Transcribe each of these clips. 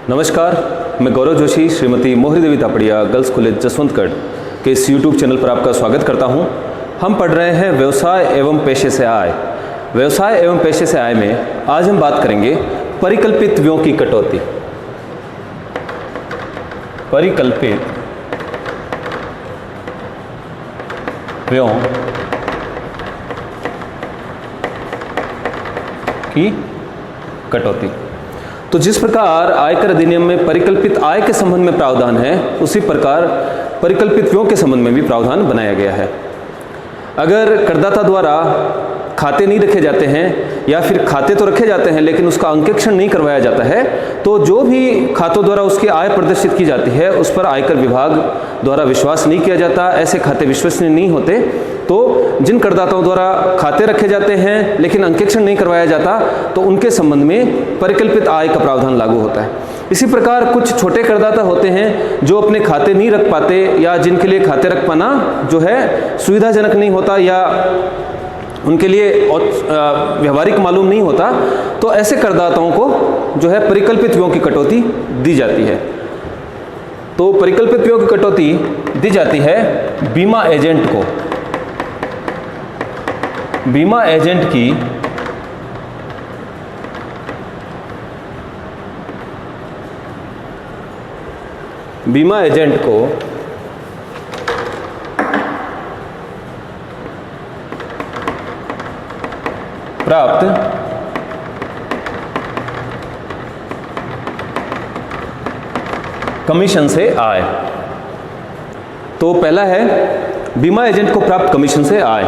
नमस्कार, मैं गौरव जोशी श्रीमती मोहरी देवी तापड़िया गर्ल्स कॉलेज जसवंतगढ़ के इस यूट्यूब चैनल पर आपका स्वागत करता हूं। हम पढ़ रहे हैं व्यवसाय एवं पेशे से आय। व्यवसाय एवं पेशे से आय में आज हम बात करेंगे परिकल्पित व्ययों की कटौती। परिकल्पित व्ययों की कटौती। तो जिस प्रकार आयकर अधिनियम में परिकल्पित आय के संबंध में प्रावधान है, उसी प्रकार परिकल्पित व्ययों के संबंध में भी प्रावधान बनाया गया है। अगर करदाता द्वारा खाते नहीं रखे जाते हैं या फिर खाते तो रखे जाते हैं लेकिन उसका अंकेक्षण नहीं करवाया जाता है, तो जो भी खातों द्वारा उसकी आय प्रदर्शित की जाती है उस पर आयकर विभाग द्वारा विश्वास नहीं किया जाता। ऐसे खाते विश्वसनीय नहीं होते। तो जिन करदाताओं द्वारा खाते रखे जाते हैं लेकिन अंकेक्षण नहीं करवाया जाता, तो उनके संबंध में परिकल्पित आय का प्रावधान लागू होता है। इसी प्रकार कुछ छोटे करदाता होते हैं जो अपने खाते नहीं रख पाते या जिनके लिए खाते रख पाना जो है सुविधाजनक नहीं होता या उनके लिए व्यवहारिक मालूम नहीं होता, तो ऐसे करदाताओं को जो है परिकल्पित व्ययों की कटौती दी जाती है। तो परिकल्पित व्ययों की कटौती दी जाती है बीमा एजेंट को। बीमा एजेंट की प्राप्त कमीशन से आय। तो पहला है बीमा एजेंट को प्राप्त कमीशन से आय।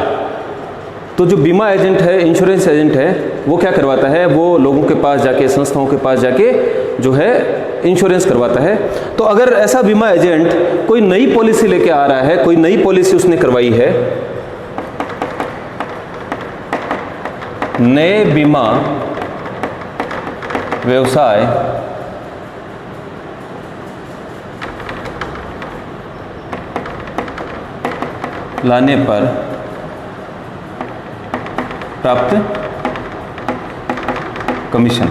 तो जो बीमा एजेंट है, इंश्योरेंस एजेंट है, वो क्या करवाता है? वो लोगों के पास जाके, संस्थाओं के पास जाके जो है इंश्योरेंस करवाता है। तो अगर ऐसा बीमा एजेंट कोई नई पॉलिसी लेके आ रहा है, कोई नई पॉलिसी उसने करवाई है, नए बीमा व्यवसाय लाने पर प्राप्त कमीशन।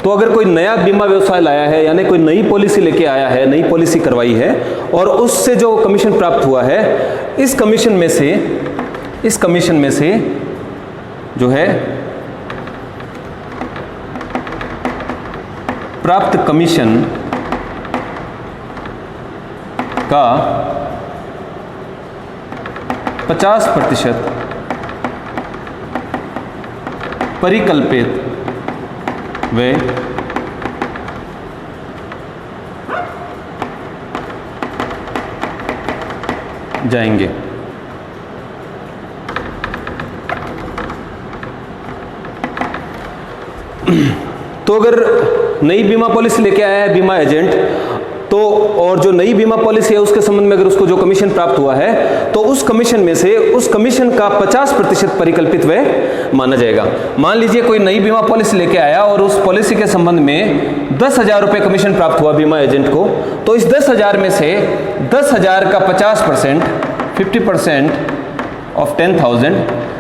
तो अगर कोई नया बीमा व्यवसाय लाया है, यानी कोई नई पॉलिसी लेके आया है, नई पॉलिसी करवाई है और उससे जो कमीशन प्राप्त हुआ है, इस कमीशन में से जो है प्राप्त कमीशन का 50% परिकल्पित व्यय जाएंगे। तो अगर नई बीमा पॉलिसी लेके आया है बीमा एजेंट, तो और जो नई बीमा पॉलिसी है उसके संबंध में अगर उसको जो कमीशन प्राप्त हुआ है, तो उस कमीशन का 50% परिकल्पित व्यय माना जाएगा। मान लीजिए कोई नई बीमा पॉलिसी लेके आया और उस पॉलिसी के संबंध में 10,000 रुपये कमीशन प्राप्त हुआ बीमा एजेंट को, तो इस 10,000 में से 10,000 का 50% 50% ऑफ 10,000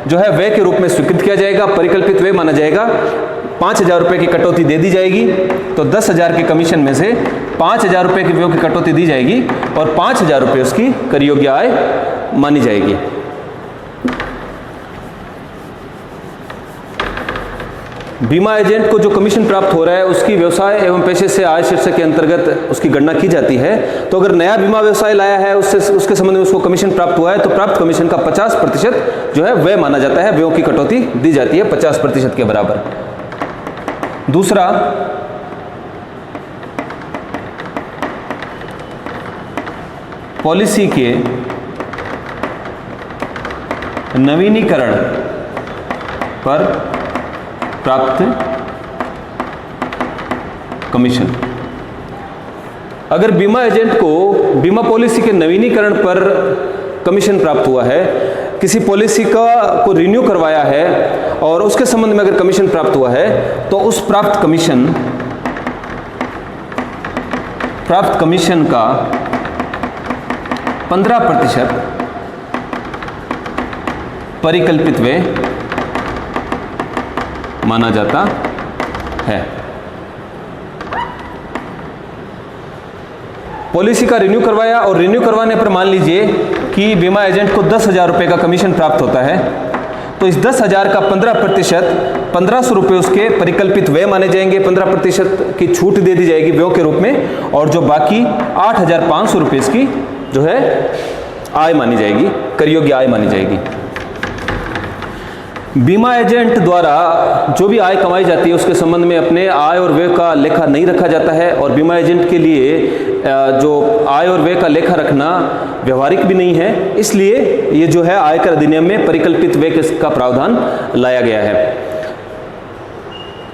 जो है व्यय के रूप में स्वीकृत किया जाएगा, परिकल्पित व्यय माना जाएगा। 5,000 रुपये की कटौती दे दी जाएगी। तो 10,000 के कमीशन में से 5,000 रुपये की व्ययों की कटौती दी जाएगी और 5,000 रुपये उसकी कर योग्य आय मानी जाएगी। बीमा एजेंट को जो कमीशन प्राप्त हो रहा है उसकी व्यवसाय एवं पेशे से आय शीर्षक के अंतर्गत उसकी गणना की जाती है। तो अगर नया बीमा व्यवसाय लाया है, उसके संबंध में उसको कमीशन प्राप्त हुआ है, तो प्राप्त कमीशन का 50% जो है व्यय माना जाता है, व्ययों की कटौती दी जाती है 50% के बराबर। दूसरा, पॉलिसी के नवीनीकरण पर प्राप्त कमीशन। अगर बीमा एजेंट को बीमा पॉलिसी के नवीनीकरण पर कमीशन प्राप्त हुआ है, किसी पॉलिसी को रिन्यू करवाया है और उसके संबंध में अगर कमीशन प्राप्त हुआ है, तो उस प्राप्त कमीशन का 15% परिकल्पित व्यय माना जाता है। पॉलिसी का रिन्यू करवाया और रिन्यू करवाने पर मान लीजिए कि बीमा एजेंट को 10,000 रुपये का कमीशन प्राप्त होता है, तो इस 10,000 का 15% 1,500 रुपये उसके परिकल्पित व्यय माने जाएंगे, 15% की छूट दे दी जाएगी व्यय के रूप में, और जो बाकी 8,500 रुपये इसकी जो है आय मानी जाएगी, कर योग्य आय मानी जाएगी। बीमा एजेंट द्वारा जो भी आय कमाई जाती है उसके संबंध में अपने आय और व्यय का लेखा नहीं रखा जाता है, और बीमा एजेंट के लिए जो आय और व्यय का लेखा रखना व्यवहारिक भी नहीं है, इसलिए ये जो है आयकर अधिनियम में परिकल्पित व्यय का प्रावधान लाया गया है।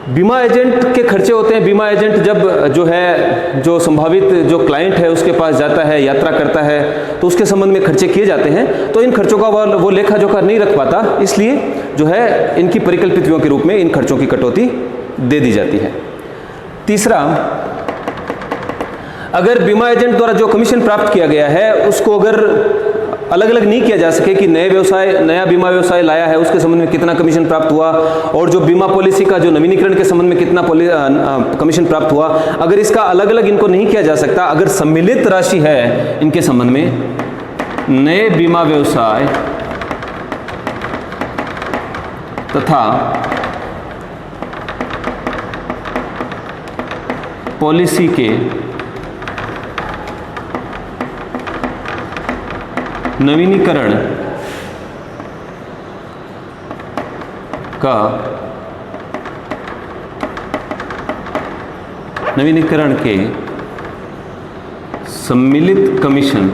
बीमा एजेंट के खर्चे होते हैं, बीमा एजेंट जब जो संभावित जो क्लाइंट है उसके पास जाता है, यात्रा करता है, तो उसके संबंध में खर्चे किए जाते हैं, तो इन खर्चों का वो लेखा जोखा नहीं रख पाता, इसलिए जो है इनकी परिकल्पित व्ययों के रूप में इन खर्चों की कटौती दे दी जाती है। तीसरा, अगर बीमा एजेंट द्वारा जो कमीशन प्राप्त किया गया है उसको अगर अलग अलग नहीं किया जा सके कि नया बीमा व्यवसाय लाया है उसके संबंध में कितना कमीशन प्राप्त हुआ, और जो बीमा पॉलिसी का जो नवीनीकरण के संबंध में कितना कमीशन प्राप्त हुआ, अगर इसका अलग अलग इनको नहीं किया जा सकता, अगर सम्मिलित राशि है इनके संबंध में, नए बीमा व्यवसाय तथा पॉलिसी के नवीनीकरण के सम्मिलित कमीशन,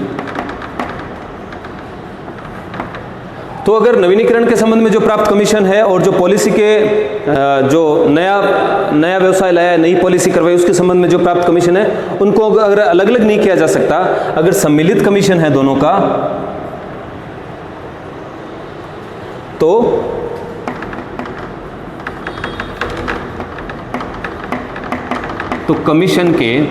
तो अगर नवीनीकरण के संबंध में जो प्राप्त कमीशन है और जो पॉलिसी के जो नया व्यवसाय लाया, नई पॉलिसी करवाई, उसके संबंध में जो प्राप्त कमीशन है, उनको अगर अलग अलग नहीं किया जा सकता, अगर सम्मिलित कमीशन है दोनों का, तो कमीशन के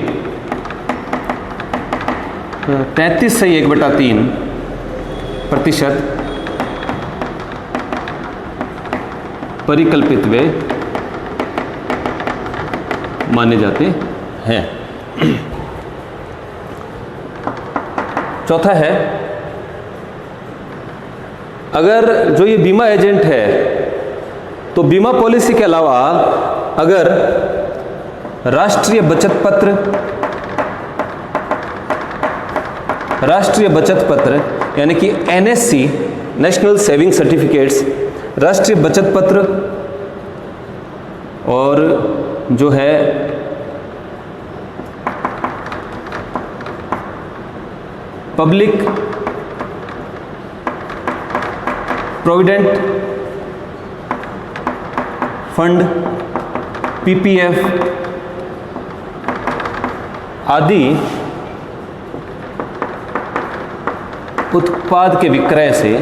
33/1/3% परिकल्पित व्यय माने जाते हैं। चौथा है, अगर जो ये बीमा एजेंट है तो बीमा पॉलिसी के अलावा अगर राष्ट्रीय बचत पत्र यानी कि NSC नेशनल सेविंग सर्टिफिकेट्स, राष्ट्रीय बचत पत्र और जो है पब्लिक प्रोविडेंट फंड PPF आदि उत्पाद के विक्रय से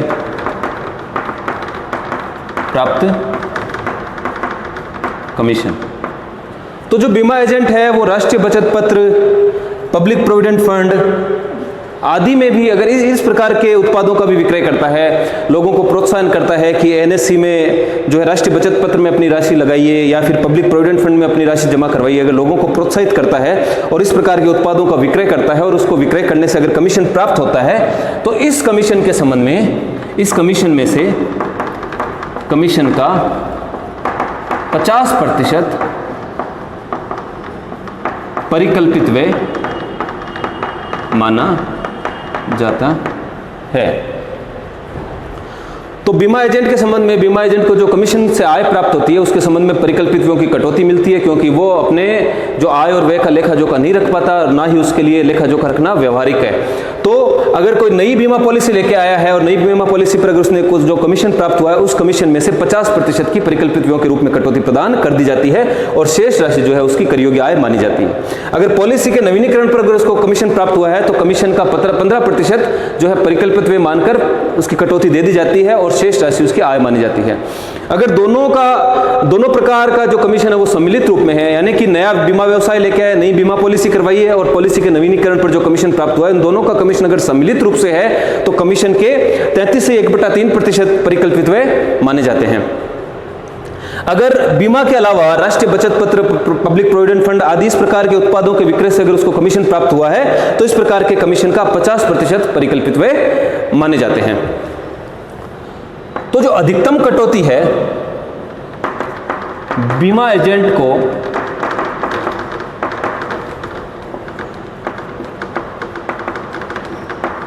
प्राप्त कमीशन। तो जो बीमा एजेंट है वो राष्ट्रीय बचत पत्र, पब्लिक प्रोविडेंट फंड आदि में भी अगर इस प्रकार के उत्पादों का भी विक्रय करता है, लोगों को प्रोत्साहन करता है कि NSC में जो है राष्ट्रीय बचत पत्र में अपनी राशि लगाइए या फिर पब्लिक प्रोविडेंट फंड में अपनी राशि जमा करवाइए, अगर लोगों को प्रोत्साहित करता है और इस प्रकार के उत्पादों का विक्रय करता है और उसको विक्रय करने से अगर कमीशन प्राप्त होता है, तो इस कमीशन के संबंध में, इस कमीशन में से कमीशन का 50% परिकल्पित व्यय माना जाता है। तो बीमा एजेंट के संबंध में, बीमा एजेंट को जो कमीशन से आय प्राप्त होती है उसके संबंध में परिकल्पित व्ययों की कटौती मिलती है, क्योंकि वो अपने जो आय और व्यय का लेखा जोखा नहीं रख पाता और ना ही उसके लिए लेखा जोखा रखना व्यवहारिक है। तो अगर कोई नई बीमा पॉलिसी लेके आया है और नई बीमा पॉलिसी पर अगर उसने कुछ जो कमीशन प्राप्त हुआ है उस कमीशन में से 50% की परिकल्पित व्ययों के रूप में कटौती प्रदान कर दी जाती है और शेष राशि जो है उसकी कर योग्य आय मानी जाती है। अगर पॉलिसी के नवीनीकरण पर अगर उसको कमीशन प्राप्त हुआ है तो कमीशन का 15% जो है परिकल्पित व्यय मानकर उसकी कटौती दे दी जाती है और शेष राशि उसकी आय मानी जाती है। अगर दोनों प्रकार का जो कमीशन है वो सम्मिलित रूप में है, यानी कि नया बीमा व्यवसाय लेके आए, नई बीमा पॉलिसी करवाई है और पॉलिसी के नवीनीकरण पर जो कमीशन प्राप्त हुआ है, इन दोनों का कमीशन अगर सम्मिलित रूप से है तो कमीशन के 33 से 1/3% परिकल्पित व्यय माने जाते हैं। अगर बीमा के अलावा राष्ट्रीय बचत पत्र, पब्लिक प्रोविडेंट फंड आदि इस प्रकार के उत्पादों के विक्रय से अगर उसको कमीशन प्राप्त हुआ है तो इस प्रकार के कमीशन का 50% परिकल्पित व्यय माने जाते हैं। तो जो अधिकतम कटौती है बीमा एजेंट को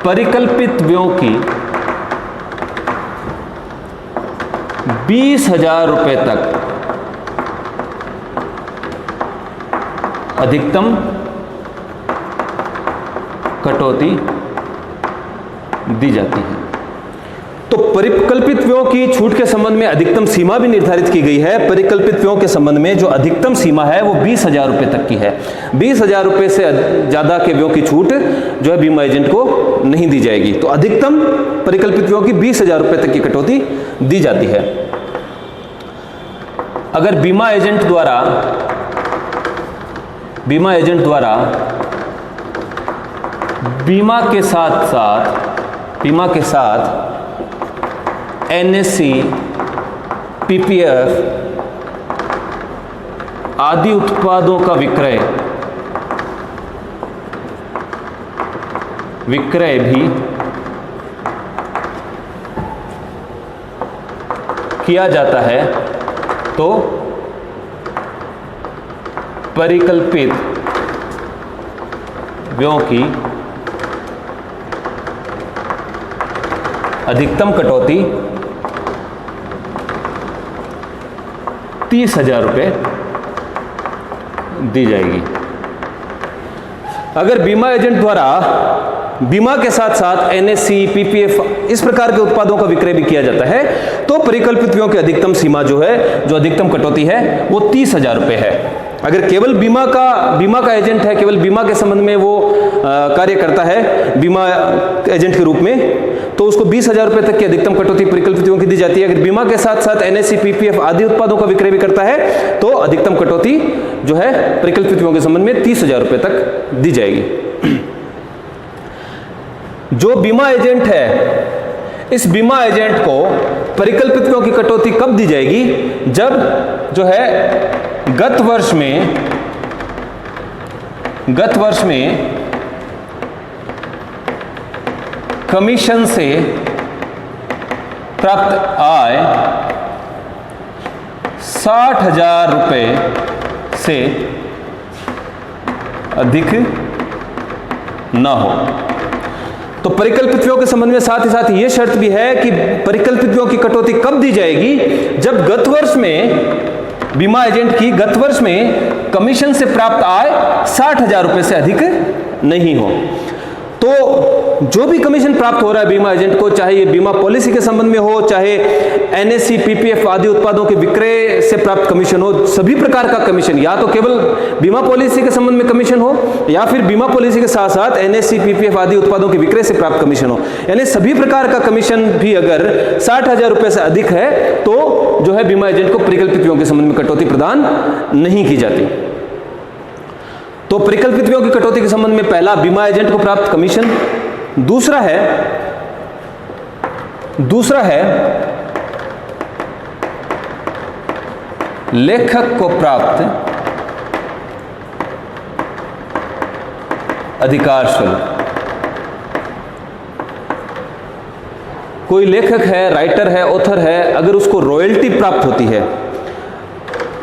परिकल्पित व्ययों की 20,000 रुपए तक अधिकतम कटौती दी जाती है। तो परिकल्पित व्ययों की छूट के संबंध में अधिकतम सीमा भी निर्धारित की गई है। परिकल्पित व्ययों के संबंध में जो अधिकतम सीमा है वो 20,000 रुपए तक की है। 20,000 रुपए से ज्यादा के व्ययों की छूट जो है बीमा एजेंट को नहीं दी जाएगी। तो अधिकतम परिकल्पित व्ययों की 20,000 रुपए तक की कटौती दी जाती है। अगर बीमा एजेंट द्वारा बीमा के साथ एनएससी, पीपीएफ आदि उत्पादों का विक्रय भी किया जाता है तो परिकल्पित व्ययों की अधिकतम कटौती 30,000 रुपये दी जाएगी। अगर बीमा एजेंट द्वारा बीमा के साथ साथ एनएससी, पीपीएफ इस प्रकार के उत्पादों का विक्रय भी किया जाता है तो परिकल्पित व्ययों की अधिकतम सीमा जो अधिकतम कटौती है वो 30,000 रुपये है। अगर केवल बीमा का एजेंट है, केवल बीमा के संबंध में वो कार्य करता है बीमा एजेंट के रूप में, तो उसको 20,000 रुपये तक की अधिकतम कटौती परिकल्पित व्ययों की दी जाती है। अगर बीमा के साथ साथ एनएससी, पीपीएफ आदि उत्पादों का विक्रय भी करता है तो अधिकतम कटौती जो है परिकल्पित व्ययों के संबंध में 30,000 रुपये तक दी जाएगी। जो बीमा एजेंट है, इस बीमा एजेंट को परिकल्पित व्ययों की कटौती कब दी जाएगी? जब जो है गत वर्ष में कमीशन से प्राप्त आय 60,000 रुपये से अधिक न हो। तो परिकल्पित व्ययों के संबंध में साथ ही साथ यह शर्त भी है कि परिकल्पित व्ययों की कटौती कब दी जाएगी? जब गत वर्ष में बीमा एजेंट की गत वर्ष में कमीशन से प्राप्त आय 60,000 रुपये से अधिक नहीं हो। तो जो भी कमीशन प्राप्त हो रहा है बीमा एजेंट को, चाहे ये बीमा पॉलिसी के संबंध में हो, चाहे एनएससी, पीपीएफ आदि उत्पादों के विक्रय से प्राप्त कमीशन हो, सभी प्रकार का कमीशन, या तो केवल बीमा पॉलिसी के संबंध में कमीशन हो या फिर बीमा पॉलिसी के साथ साथ एनएससी, पीपीएफ आदि उत्पादों के विक्रय से प्राप्त कमीशन हो, यानी सभी प्रकार का कमीशन भी अगर 60,000 रुपये से अधिक है तो जो है बीमा एजेंट को परिकल्पित व्ययों के संबंध में कटौती प्रदान नहीं की जाती। तो परिकल्पित व्ययों की कटौती के संबंध में पहला बीमा एजेंट को प्राप्त कमीशन, दूसरा है लेखक को प्राप्त अधिकार शुल्क। कोई लेखक है, राइटर है, ऑथर है, अगर उसको रॉयल्टी प्राप्त होती है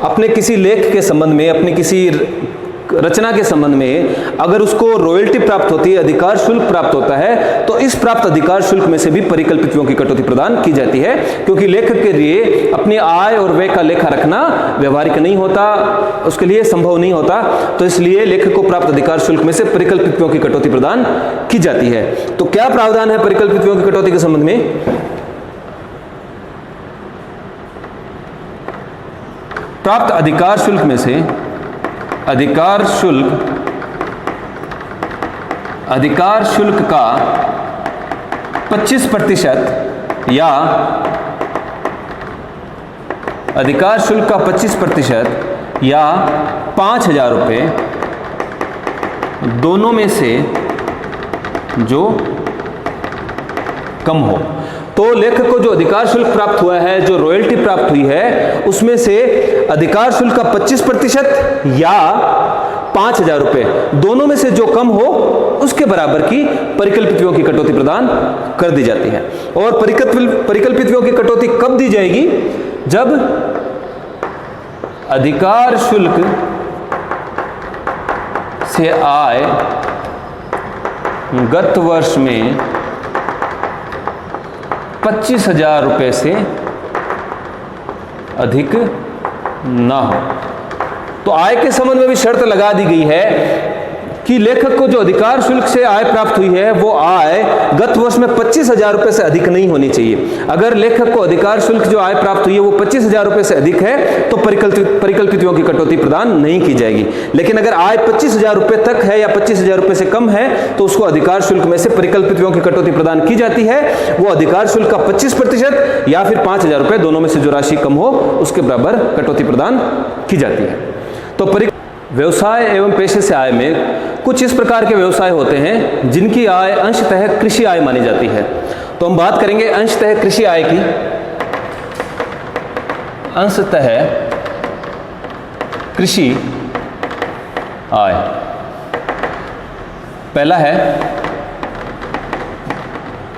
अपने किसी लेख के संबंध में, अपनी किसी रचना के संबंध में, अगर उसको रॉयल्टी प्राप्त होती है, अधिकार शुल्क प्राप्त होता है, तो इस प्राप्त अधिकार शुल्क में से भी परिकल्पित व्ययों की कटौती प्रदान की जाती है, क्योंकि लेखक के लिए अपनी आय और व्यय का लेखा रखना व्यवहारिक नहीं होता, उसके लिए संभव नहीं होता, तो इसलिए लेखक को प्राप्त अधिकार शुल्क में से परिकल्पित व्ययों की कटौती प्रदान की जाती है। तो क्या प्रावधान है परिकल्पित व्ययों की कटौती के संबंध में? प्राप्त अधिकार शुल्क में से अधिकार शुल्क का 25% या अधिकार शुल्क का 25% या 5,000 रुपये दोनों में से जो कम हो। तो तो लेखक को जो अधिकार शुल्क प्राप्त हुआ है, जो रॉयल्टी प्राप्त हुई है, उसमें से अधिकार शुल्क का 25% या 5,000 रुपये, दोनों में से जो कम हो उसके बराबर की परिकल्पित व्ययों की कटौती प्रदान कर दी जाती है। और परिकल्पित व्ययों की कटौती कब दी जाएगी? जब अधिकार शुल्क से आय गत वर्ष में 25,000 रुपये से अधिक ना हो। तो आय के संबंध में भी शर्त लगा दी गई है कि लेखक को जो अधिकार शुल्क से आय प्राप्त हुई है वो आय गत वर्ष में 25,000 रुपये से अधिक नहीं होनी चाहिए। अगर लेखक को अधिकार शुल्क जो आय प्राप्त हुई है वो 25,000 रुपये से अधिक है तो परिकल्पित व्ययों की कटौती प्रदान नहीं की जाएगी। लेकिन अगर आय 25,000 रुपये तक है या 25,000 रुपये से कम है तो उसको अधिकार शुल्क में से परिकल्पित व्ययों की कटौती प्रदान की जाती है। वो अधिकार शुल्क का 25% या फिर 5,000 रुपये, दोनों में से जो राशि कम हो उसके बराबर कटौती प्रदान की जाती है। तो व्यवसाय एवं पेशे से आय में कुछ इस प्रकार के व्यवसाय होते हैं जिनकी आय अंशतः कृषि आय मानी जाती है। तो हम बात करेंगे अंशतः कृषि आय की। अंशतः कृषि आय पहला है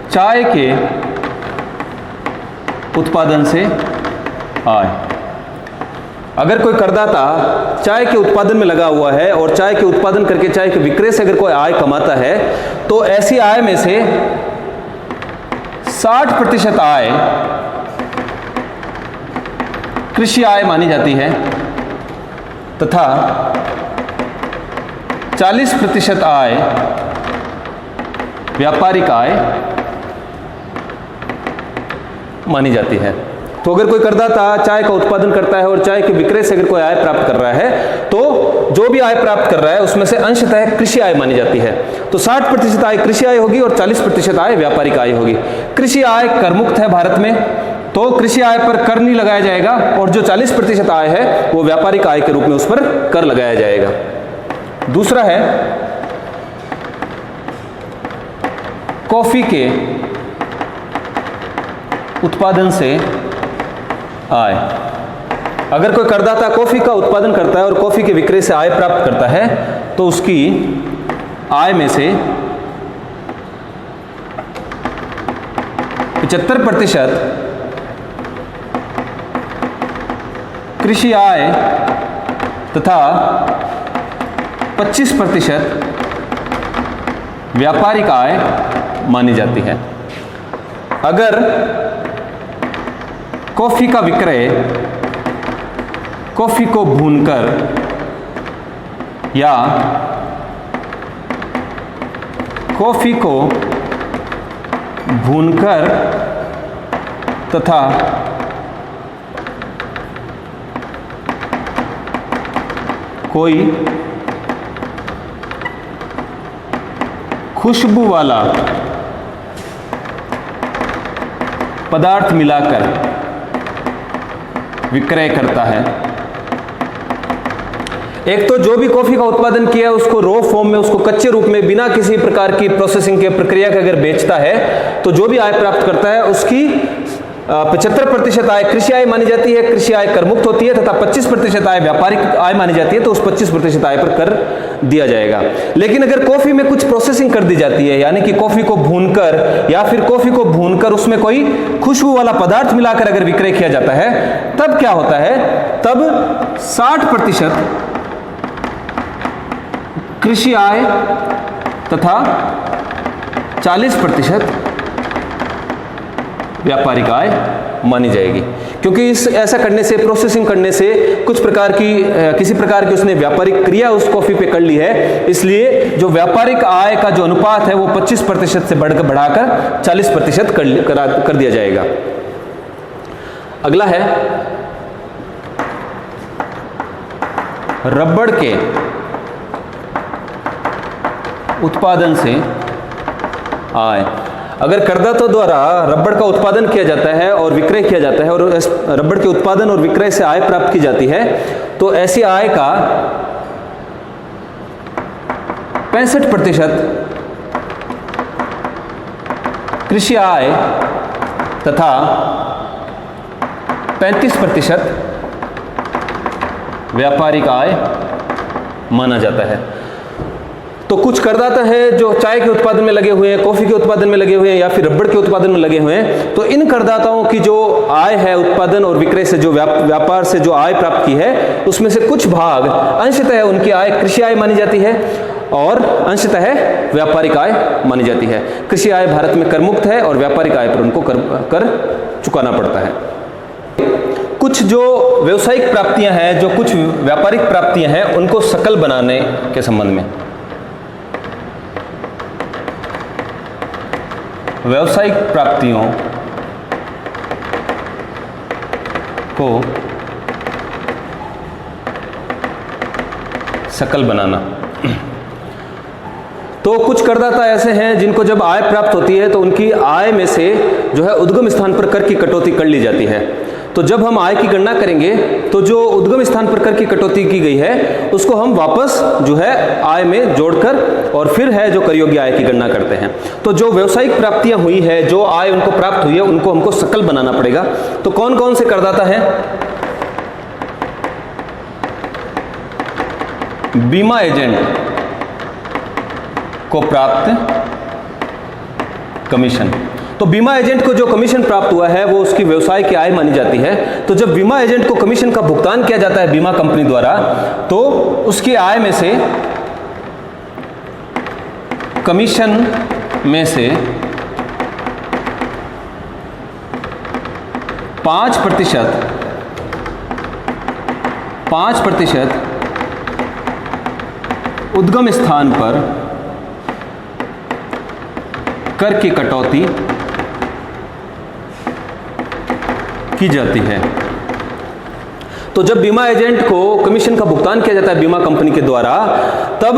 चाय के उत्पादन से आय। अगर कोई करदाता चाय के उत्पादन में लगा हुआ है और चाय के उत्पादन करके चाय के विक्रय से अगर कोई आय कमाता है तो ऐसी आय में से 60% आय कृषि आय मानी जाती है तथा 40% आय व्यापारिक आय मानी जाती है। तो अगर कोई करदाता चाय का उत्पादन करता है और चाय के विक्रय से अगर कोई आय प्राप्त कर रहा है तो जो भी आय प्राप्त कर रहा है उसमें से अंशतः कृषि आय मानी जाती है। तो 60% आय कृषि आय होगी और 40% आय व्यापारिक आय होगी। कृषि आय कर मुक्त है भारत में, तो कृषि आय पर कर नहीं लगाया जाएगा और जो 40% आय है वो व्यापारिक आय के रूप में उस पर कर लगाया जाएगा। दूसरा है कॉफी के उत्पादन से आय। अगर कोई करदाता कॉफी का उत्पादन करता है और कॉफी के विक्रय से आय प्राप्त करता है तो उसकी आय में से 75% कृषि आय तथा 25% व्यापारिक आय मानी जाती है। अगर कॉफी का विक्रय कॉफी को भूनकर या कॉफी को भूनकर तथा कोई खुशबू वाला पदार्थ मिलाकर विक्रय करता है। एक तो जो भी कॉफी का उत्पादन किया है उसको रॉ फॉर्म में, उसको कच्चे रूप में बिना किसी प्रकार की प्रोसेसिंग के प्रक्रिया के अगर बेचता है तो जो भी आय प्राप्त करता है उसकी 75% आय कृषि आय मानी जाती है, कृषि आय कर मुक्त होती है तथा 25% आय व्यापारिक आय मानी जाती है। तो उस 25% आय पर कर दिया जाएगा। लेकिन अगर कॉफी में कुछ प्रोसेसिंग कर दी जाती है, यानी कि कॉफी को भूनकर या फिर कॉफी को भूनकर उसमें कोई खुशबू वाला पदार्थ मिलाकर अगर विक्रय किया जाता है तब क्या होता है, तब 60% कृषि आय तथा 40% व्यापारिक आय मानी जाएगी। क्योंकि ऐसा करने से, प्रोसेसिंग करने से कुछ प्रकार की किसी प्रकार की उसने व्यापारिक क्रिया उस कॉफी पे कर ली है, इसलिए जो व्यापारिक आय का जो अनुपात है वो 25% से बढ़ाकर 40% कर दिया जाएगा। अगला है रबड़ के उत्पादन से आय। अगर करदाता द्वारा रबड़ का उत्पादन किया जाता है और विक्रय किया जाता है और रबड़ के उत्पादन और विक्रय से आय प्राप्त की जाती है तो ऐसी आय का 65% कृषि आय तथा 35% व्यापारिक आय माना जाता है। तो कुछ करदाता है जो चाय के उत्पादन में लगे हुए हैं, कॉफी के उत्पादन में लगे हुए हैं या फिर रबड़ के उत्पादन में लगे हुए हैं, तो इन करदाताओं की जो आय है उत्पादन और विक्रय से जो व्यापार से जो आय प्राप्त की है, उसमें से कुछ भाग अंशतः उनकी आय कृषि आय मानी जाती है और अंशतः व्यापारिक आय मानी जाती है। कृषि आय भारत में कर मुक्त है और व्यापारिक आय पर उनको कर चुकाना पड़ता है। कुछ जो व्यवसायिक प्राप्तियां हैं, जो कुछ व्यापारिक प्राप्तियां हैं, उनको सकल बनाने के संबंध में व्यावसायिक प्राप्तियों को सकल बनाना। तो कुछ करदाता ऐसे हैं जिनको जब आय प्राप्त होती है तो उनकी आय में से जो है उद्गम स्थान पर कर की कटौती कर ली जाती है। तो जब हम आय की गणना करेंगे तो जो उद्गम स्थान पर कर की कटौती की गई है उसको हम वापस जो है आय में जोड़कर और फिर है जो कर योग्य आय की गणना करते हैं। तो जो व्यवसायिक प्राप्तियां हुई है, जो आय उनको प्राप्त हुई है, उनको हमको सकल बनाना पड़ेगा। तो कौन कौन से करदाता हैं? बीमा एजेंट को प्राप्त कमीशन। तो बीमा एजेंट को जो कमीशन प्राप्त हुआ है वो उसकी व्यवसाय की आय मानी जाती है। तो जब बीमा एजेंट को कमीशन का भुगतान किया जाता है बीमा कंपनी द्वारा, तो उसकी आय में से कमीशन में से 5% उद्गम स्थान पर कर की कटौती की जाती है। तो जब बीमा एजेंट को कमीशन का भुगतान किया जाता है बीमा कंपनी के द्वारा, तब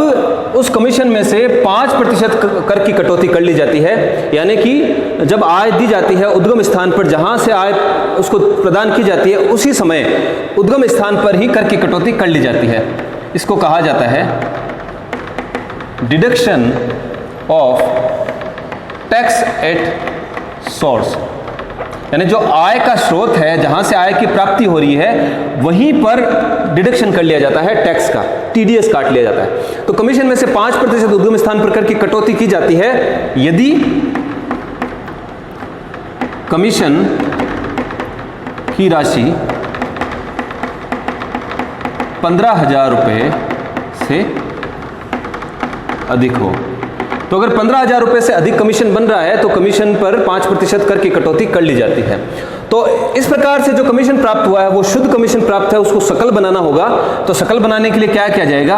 उस कमीशन में से 5% कर की कटौती कर ली जाती है। यानी कि जब आय दी जाती है उद्गम स्थान पर, जहां से आय उसको प्रदान की जाती है, उसी समय उद्गम स्थान पर ही कर की कटौती कर ली जाती है। इसको कहा जाता है deduction of tax at source. यानी जो आय का स्रोत है, जहां से आय की प्राप्ति हो रही है, वहीं पर डिडक्शन कर लिया जाता है टैक्स का, टीडीएस काट लिया जाता है। तो कमीशन में से 5% उद्गम स्थान पर कर की कटौती की जाती है यदि कमीशन की राशि 15,000 रुपये से अधिक हो। तो अगर 15,000 रुपये से अधिक कमीशन बन रहा है तो कमीशन पर 5% कर की कटौती कर ली जाती है। तो इस प्रकार से जो कमीशन प्राप्त हुआ है वो शुद्ध कमीशन प्राप्त है, उसको सकल बनाना होगा। तो सकल बनाने के लिए क्या किया जाएगा?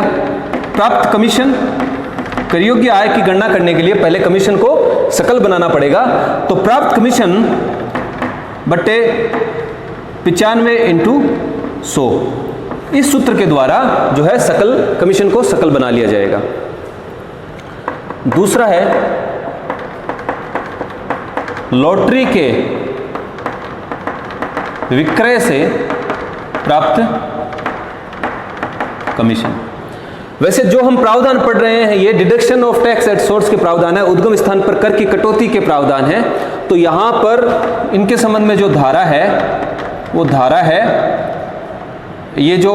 प्राप्त कमीशन, कर योग्य आय की गणना करने के लिए पहले कमीशन को सकल बनाना पड़ेगा। तो प्राप्त कमीशन बट्टे 95 × 100, इस सूत्र के द्वारा जो है सकल कमीशन को सकल बना लिया जाएगा। दूसरा है लॉटरी के विक्रय से प्राप्त कमीशन। वैसे जो हम प्रावधान पढ़ रहे हैं ये deduction of tax at source के प्रावधान है, उद्गम स्थान पर कर की कटौती के प्रावधान है। तो यहां पर इनके संबंध में जो धारा है वो धारा है, ये जो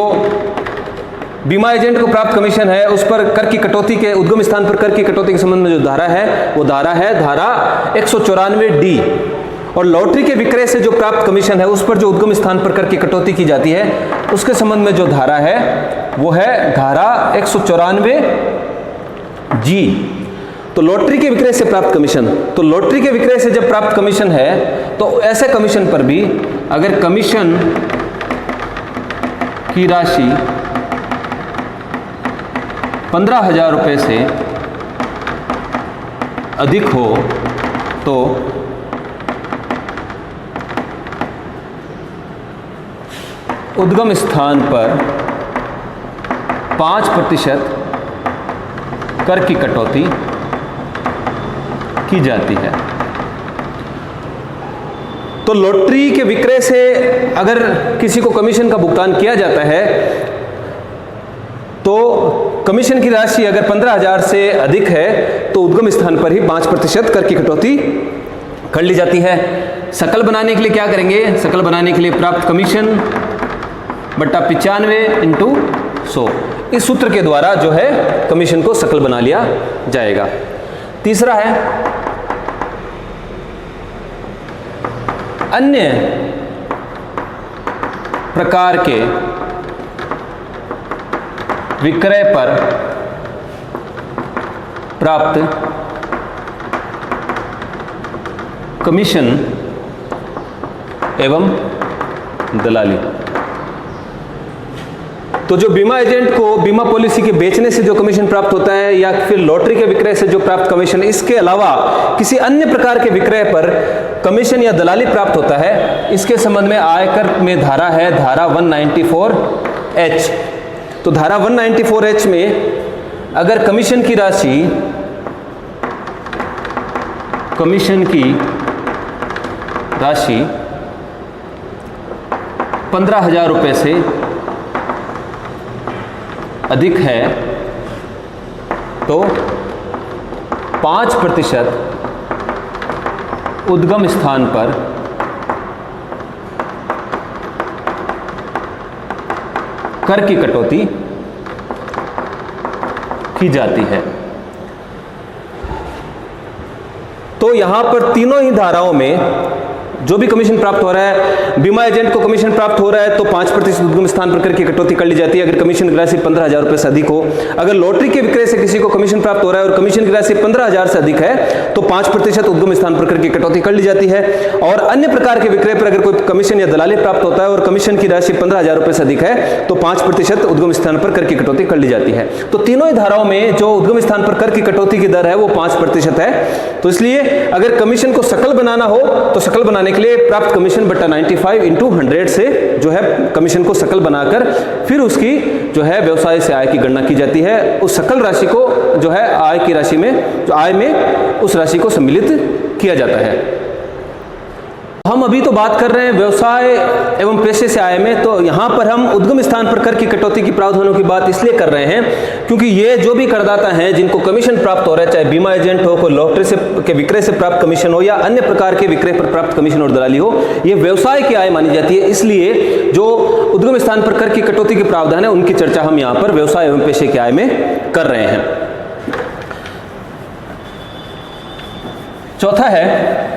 बीमा एजेंट को प्राप्त कमीशन है उस पर कर की कटौती के, उद्गम स्थान पर कर की कटौती के संबंध में जो धारा है वो धारा है धारा 194D। और लॉटरी के विक्रय से जो प्राप्त कमीशन है उस पर जो उद्गम स्थान पर कर की कटौती की जाती है उसके संबंध में जो धारा है वो है धारा 194G। तो लॉटरी के विक्रय से प्राप्त कमीशन, तो लॉटरी के विक्रय से जब प्राप्त कमीशन है तो ऐसे कमीशन पर भी अगर कमीशन की राशि 15,000 रुपये से अधिक हो तो उद्गम स्थान पर 5% कर की कटौती की जाती है। तो लॉटरी के विक्रय से अगर किसी को कमीशन का भुगतान किया जाता है तो कमीशन की राशि अगर 15,000 से अधिक है तो उद्गम स्थान पर ही 5% कर की कटौती कर ली जाती है। सकल बनाने के लिए क्या करेंगे, सकल बनाने के लिए प्राप्त कमीशन बट्टा 95 इंटू 100, इस सूत्र के द्वारा जो है कमीशन को सकल बना लिया जाएगा। तीसरा है अन्य प्रकार के विक्रय पर प्राप्त कमीशन एवं दलाली। तो जो बीमा एजेंट को बीमा पॉलिसी के बेचने से जो कमीशन प्राप्त होता है या फिर लॉटरी के विक्रय से जो प्राप्त कमीशन, इसके अलावा किसी अन्य प्रकार के विक्रय पर कमीशन या दलाली प्राप्त होता है, इसके संबंध में आयकर में धारा है, धारा 194H। तो धारा 194H में अगर कमीशन की राशि 15,000 रुपये से अधिक है तो 5% उद्गम स्थान पर कर की कटौती की जाती है। तो यहां पर तीनों ही धाराओं में जो भी कमीशन प्राप्त हो रहा है, बीमा एजेंट को कमीशन प्राप्त हो रहा है तो 5% उद्गम स्थान पर कर की कटौती कर ली जाती है अगर कमीशन की राशि 15,000 रुपये से अधिक हो। अगर लॉटरी के विक्रय से किसी को कमीशन प्राप्त हो रहा है और कमीशन की राशि 15,000 से अधिक है तो 5% उद्गम स्थान पर कर की कटौती कर ली जाती है। और अन्य प्रकार के विक्रय पर अगर कोई कमीशन या दलाली प्राप्त होता है और कमीशन की राशि 15,000 रुपये से अधिक है तो 5% उद्गम स्थान पर कर की कटौती कर ली जाती है। तो तीनों ही धाराओं में जो उद्गम स्थान पर कर की कटौती की दर है वो 5% है। तो इसलिए अगर कमीशन को सकल बनाना हो तो सकल बनाने के लिए प्राप्त कमीशन बट्टा 95 इंटू 100 से जो है कमीशन को सकल बनाकर फिर उसकी जो है व्यवसाय से आय की गणना की जाती है। उस सकल राशि को जो है आय की राशि में, जो आय में उस राशि को सम्मिलित किया जाता है। हम अभी तो बात कर रहे हैं व्यवसाय एवं पेशे से आय में, तो यहां पर हम उद्गम स्थान पर कर की कटौती की प्रावधानों की बात इसलिए कर रहे हैं क्योंकि ये जो भी करदाता हैं जिनको कमीशन प्राप्त हो रहा है, चाहे बीमा एजेंट हो, कोई लॉटरी से के विक्रय से प्राप्त कमीशन हो या अन्य प्रकार के विक्रय पर प्राप्त कमीशन और दलाली हो, ये व्यवसाय की आय मानी जाती है। इसलिए जो उद्गम स्थान पर कर की कटौती के प्रावधान है उनकी चर्चा हम यहाँ पर व्यवसाय एवं पेशे की आय में कर रहे हैं। चौथा है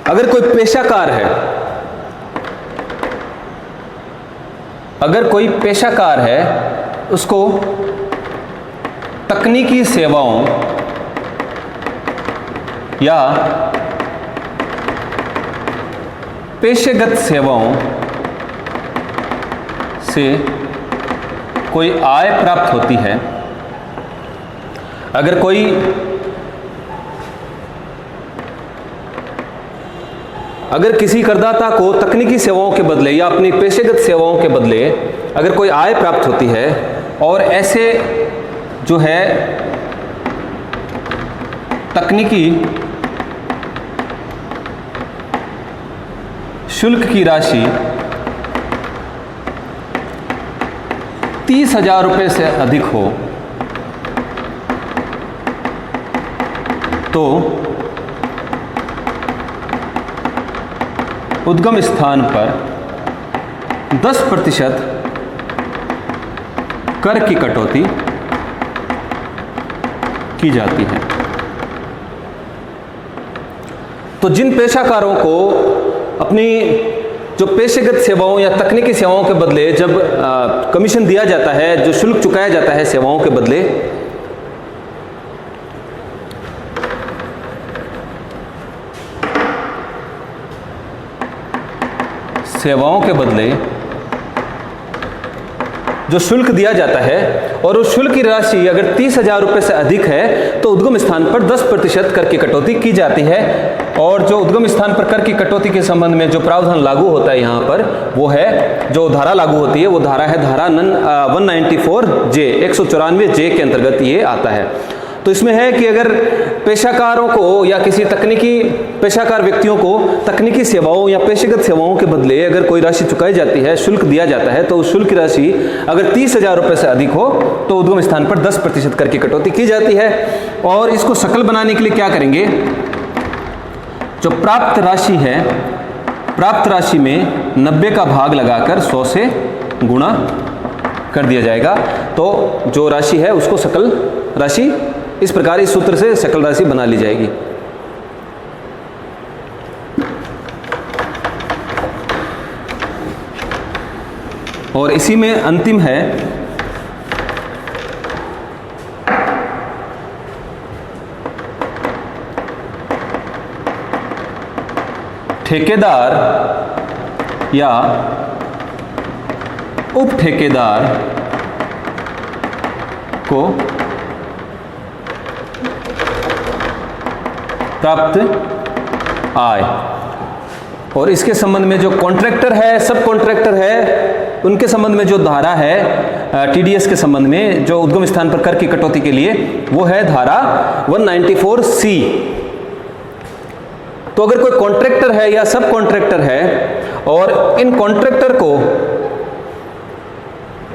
अगर कोई पेशाकार है, अगर कोई पेशाकार है उसको तकनीकी सेवाओं या पेशेगत सेवाओं से कोई आय प्राप्त होती है, अगर किसी करदाता को तकनीकी सेवाओं के बदले या अपनी पेशेगत सेवाओं के बदले अगर कोई आय प्राप्त होती है और ऐसे जो है तकनीकी शुल्क की राशि 30,000 रुपये से अधिक हो तो उद्गम स्थान पर 10% कर की कटौती की जाती है। तो जिन पेशाकारों को अपनी जो पेशेगत सेवाओं या तकनीकी सेवाओं के बदले जब कमीशन दिया जाता है, जो शुल्क चुकाया जाता है सेवाओं के बदले, जो शुल्क दिया जाता है और उस शुल्क की राशि अगर 30,000 रुपये से अधिक है तो उद्गम स्थान पर 10% कर की कटौती की जाती है। और जो उद्गम स्थान पर कर की कटौती के संबंध में जो प्रावधान लागू होता है यहाँ पर वो है, जो धारा लागू होती है वो धारा है धारा 194J 194J के अंतर्गत ये आता है। तो इसमें है कि अगर पेशाकारों को या किसी तकनीकी पेशाकार व्यक्तियों को तकनीकी सेवाओं या पेशेगत सेवाओं के बदले अगर कोई राशि चुकाई जाती है, शुल्क दिया जाता है, तो उस शुल्क की राशि अगर 30,000 रुपये से अधिक हो तो उद्गम स्थान पर 10% कर की कटौती की जाती है। और इसको सकल बनाने के लिए क्या करेंगे, जो प्राप्त राशि है, प्राप्त राशि में 90 का भाग लगाकर 100 से गुणा कर दिया जाएगा, तो जो राशि है उसको सकल राशि, इस प्रकार इस सूत्र से सकल राशि बना ली जाएगी। और इसी में अंतिम है ठेकेदार या उप ठेकेदार को प्राप्त आय। और इसके संबंध में जो कॉन्ट्रैक्टर है, सब कॉन्ट्रैक्टर है, उनके संबंध में जो धारा है टीडीएस के संबंध में, जो उद्गम स्थान पर कर की कटौती के लिए, वो है धारा 194C। तो अगर कोई कॉन्ट्रैक्टर है या सब कॉन्ट्रैक्टर है और इन कॉन्ट्रैक्टर को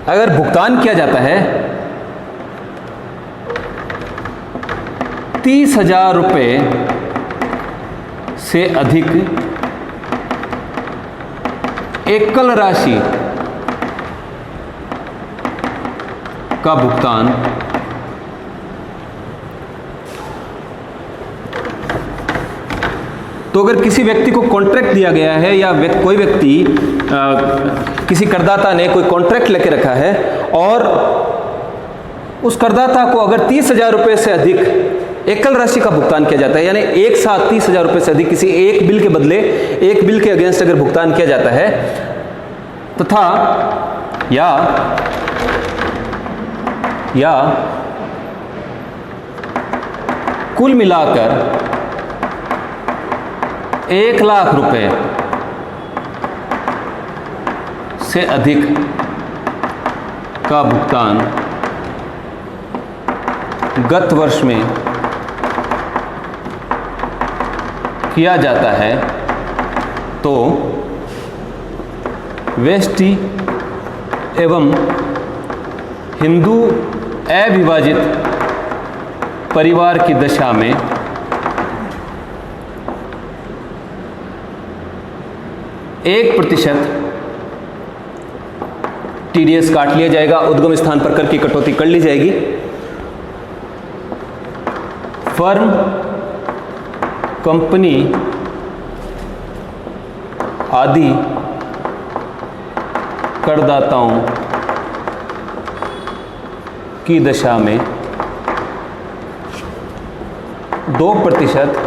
अगर भुगतान किया जाता है 30,000 रुपये से अधिक एकल राशि का भुगतान तो अगर किसी व्यक्ति को कॉन्ट्रैक्ट दिया गया है या कोई व्यक्ति किसी करदाता ने कोई कॉन्ट्रैक्ट लेके रखा है और उस करदाता को अगर 30,000 रुपये से अधिक एकल राशि का भुगतान किया जाता है, यानी एक साथ 30,000 रुपये से अधिक किसी एक बिल के बदले एक बिल के अगेंस्ट अगर भुगतान किया जाता है तथा या कुल मिलाकर 1,00,000 रुपये से अधिक का भुगतान गत वर्ष में किया जाता है तो वेष्टि एवं हिंदू अविभाजित परिवार की दशा में 1% टीडीएस काट लिया जाएगा, उद्गम स्थान पर कर की कटौती कर ली जाएगी। फर्म, कंपनी आदि करदाताओं की दशा में 2%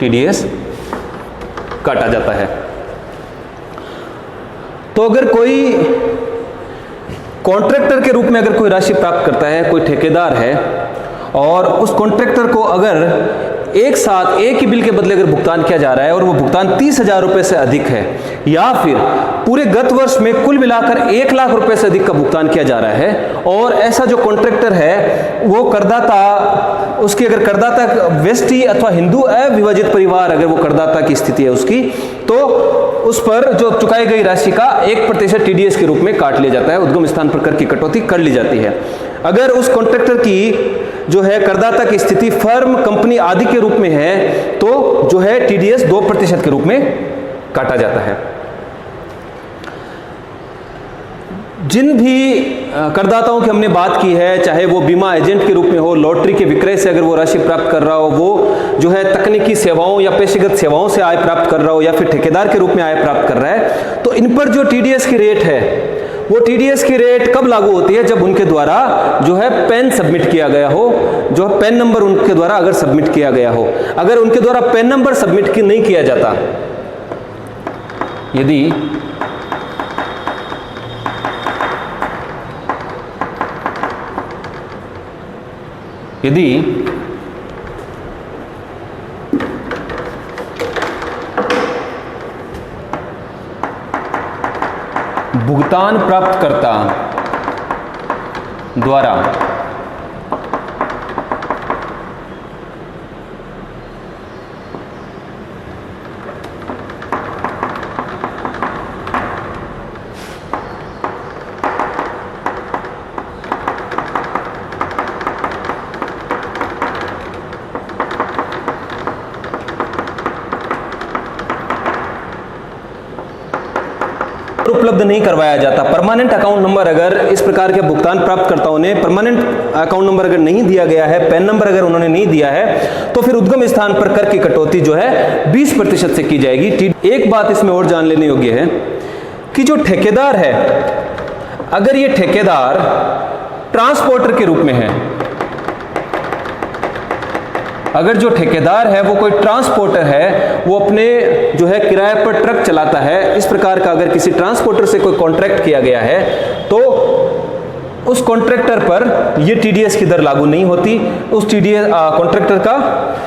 टीडीएस काटा जाता है। तो अगर कोई कॉन्ट्रैक्टर के रूप में अगर कोई राशि प्राप्त करता है, कोई ठेकेदार है और उस कॉन्ट्रैक्टर को अगर एक साथ एक ही बिल के बदले अगर भुगतान किया जा रहा है और वो भुगतान 30,000 रुपये से अधिक है या फिर पूरे गत वर्ष में कुल मिलाकर 1,00,000 रुपये से अधिक का भुगतान किया जा रहा है और ऐसा जो कॉन्ट्रैक्टर है वो करदाता, उसकी अगर करदाता वेष्टि अथवा हिंदू अविभाजित परिवार अगर वो करदाता की स्थिति है उसकी, तो उस पर जो चुकाई गई राशि का 1% टीडीएस के रूप में काट लिया जाता है, उद्गम स्थान पर कर की कटौती कर ली जाती है। अगर उस कॉन्ट्रैक्टर की जो है करदाता की स्थिति फर्म, कंपनी आदि के रूप में है तो जो है टीडीएस 2% के रूप में काटा जाता है। जिन भी करदाताओं की हमने बात की है, चाहे वो बीमा एजेंट के रूप में हो, लॉटरी के विक्रय से अगर वो राशि प्राप्त कर रहा हो, वो जो है तकनीकी सेवाओं या पेशेगत सेवाओं से आय प्राप्त कर रहा हो या फिर ठेकेदार के रूप में आय प्राप्त कर रहा है, तो इन पर जो टीडीएस की रेट है वो टीडीएस की रेट कब लागू होती है, जब उनके द्वारा जो है पैन सबमिट किया गया हो, जो है पैन नंबर उनके द्वारा अगर सबमिट किया गया हो। अगर उनके द्वारा पैन नंबर सबमिट नहीं किया जाता, यदि भुगतान प्राप्तकर्ता द्वारा उपलब्ध नहीं करवाया जाता, परमानेंट अकाउंट नंबर अगर इस प्रकार के भुगतान प्राप्तकर्ताओं ने परमानेंट अकाउंट नंबर अगर नहीं दिया गया है, पैन नंबर अगर उन्होंने नहीं दिया है, तो फिर उद्गम स्थान पर कर की कटौती जो है 20% से की जाएगी। एक बात इसमें और जान लेने योग्य है कि जो ठेकेदार है, अगर ये ठेकेदार ट्रांसपोर्टर के रूप में है, अगर जो ठेकेदार है वो कोई ट्रांसपोर्टर है, वो अपने जो है किराए पर ट्रक चलाता है, इस प्रकार का अगर किसी ट्रांसपोर्टर से कोई कॉन्ट्रैक्ट किया गया है, तो उस कॉन्ट्रैक्टर पर ये टीडीएस की दर लागू नहीं होती। उस टीडीएस कॉन्ट्रैक्टर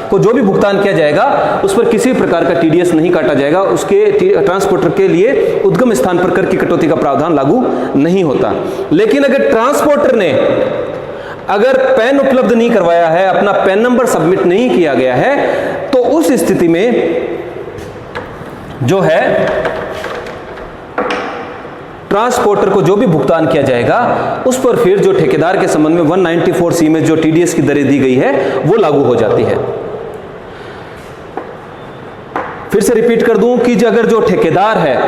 को जो भी भुगतान किया जाएगा उस पर किसी प्रकार का टीडीएस नहीं काटा जाएगा, उसके ट्रांसपोर्टर के लिए उद्गम स्थान पर कर की कटौती का प्रावधान लागू नहीं होता। लेकिन अगर ट्रांसपोर्टर ने अगर पैन उपलब्ध नहीं करवाया है, अपना पैन नंबर सबमिट नहीं किया गया है, तो उस स्थिति में जो है ट्रांसपोर्टर को जो भी भुगतान किया जाएगा उस पर फिर जो ठेकेदार के संबंध में 194C में जो टीडीएस की दरें दी गई है वो लागू हो जाती है। फिर से रिपीट कर दूं कि अगर जो ठेकेदार है,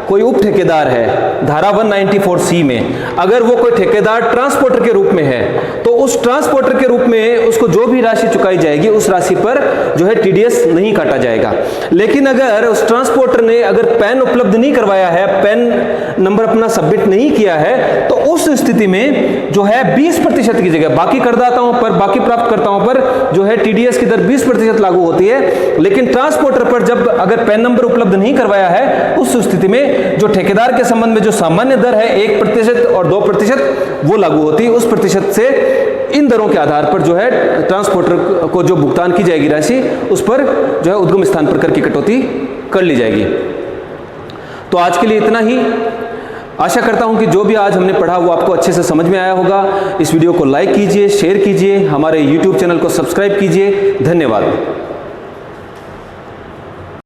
कोई उप ठेकेदार है, धारा 194C में अगर वो कोई ठेकेदार ट्रांसपोर्टर के रूप में है, तो उस ट्रांसपोर्टर के रूप में उसको जो भी राशि चुकाई जाएगी उस राशि पर जो है टीडीएस नहीं काटा जाएगा। लेकिन अगर उस ट्रांसपोर्टर ने अगर पैन उपलब्ध नहीं करवाया है, पैन नंबर अपना सबमिट नहीं किया है, तो उस स्थिति में जो है 20% की जगह बाकी करदाताओं पर, बाकी प्राप्तकर्ताओं पर जो है टीडीएस की दर 20% लागू होती है। लेकिन ट्रांसपोर्टर पर जब अगर पैन नंबर उपलब्ध नहीं करवाया है, उस स्थिति में जो ठेकेदार के संबंध में जो सामान्य दर है 1% और 2% वो लागू होती है। उस प्रतिशत से इन दरों के आधार पर जो है ट्रांसपोर्टर को जो भुगतान की जाएगी राशि, उस पर जो है उद्गम स्थान पर कर की कटौती कर ली जाएगी। तो आज के लिए इतना ही। आशा करता हूं कि जो भी आज हमने पढ़ा वो आपको अच्छे से समझ में आया होगा। इस वीडियो को लाइक कीजिए, शेयर कीजिए, हमारे YouTube चैनल को सब्सक्राइब कीजिए। धन्यवाद।